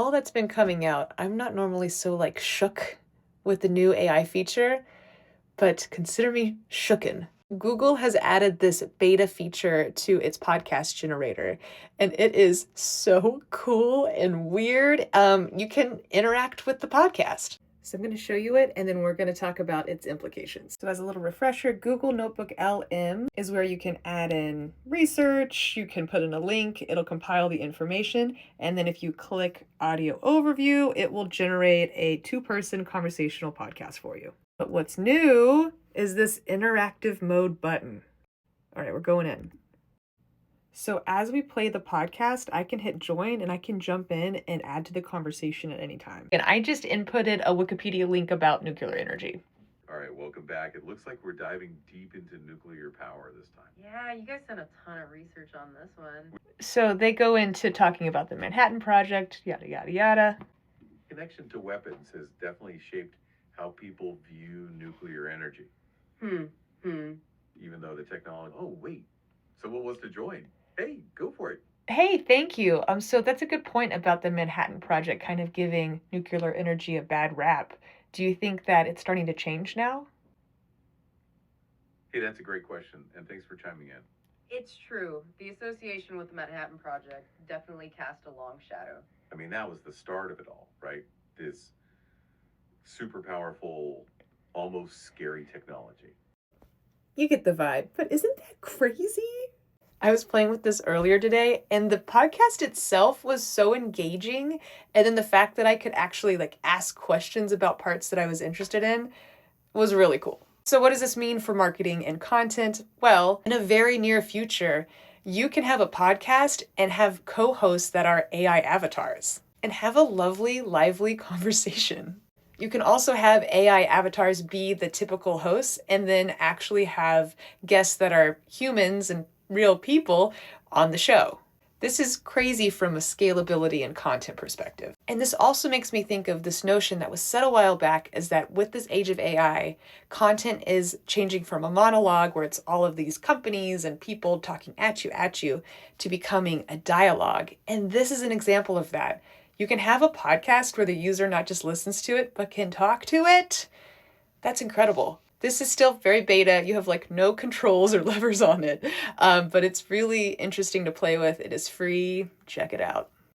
all that's been coming out, I'm not normally so like shook with the new AI feature, but consider me shooken. Google has added this beta feature to its podcast generator, and it is so cool and weird. You can interact with the podcast. So I'm going to show you it, and then we're going to talk about its implications. So as a little refresher, Google Notebook LM is where you can add in research, you can put in a link, it'll compile the information, and then if you click audio overview, it will generate a two-person conversational podcast for you. But what's new is this interactive mode button. All right, we're going in. So as we play the podcast, I can hit join and I can jump in and add to the conversation at any time. And I just inputted a Wikipedia link about nuclear energy. All right, welcome back. It looks like we're diving deep into nuclear power this time. Yeah, you guys done a ton of research on this one. So they go into talking about the Manhattan Project, yada, yada, yada. Connection to weapons has definitely shaped how people view nuclear energy. Even though the technology... Oh, wait. Someone wants to join. Hey, go for it. Hey, thank you. So that's a good point about the Manhattan Project kind of giving nuclear energy a bad rap. Do you think that it's starting to change now? Hey, that's a great question, and thanks for chiming in. It's true. The association with the Manhattan Project definitely cast a long shadow. I mean, that was the start of it all, right? This super powerful, almost scary technology. You get the vibe, but isn't that crazy? I was playing with this earlier today, and the podcast itself was so engaging, and then the fact that I could actually like ask questions about parts that I was interested in was really cool. So what does this mean for marketing and content? Well, in a very near future, you can have a podcast and have co-hosts that are AI avatars and have a lovely, lively conversation. You can also have AI avatars be the typical hosts and then actually have guests that are humans and real people on the show. This is crazy from a scalability and content perspective. And this also makes me think of this notion that was said a while back, is that with this age of AI, content is changing from a monologue where it's all of these companies and people talking at you to becoming a dialogue. And this is an example of that. You can have a podcast where the user not just listens to it, but can talk to it. That's incredible. This is still very beta. You have like no controls or levers on it, but it's really interesting to play with. It is free. Check it out.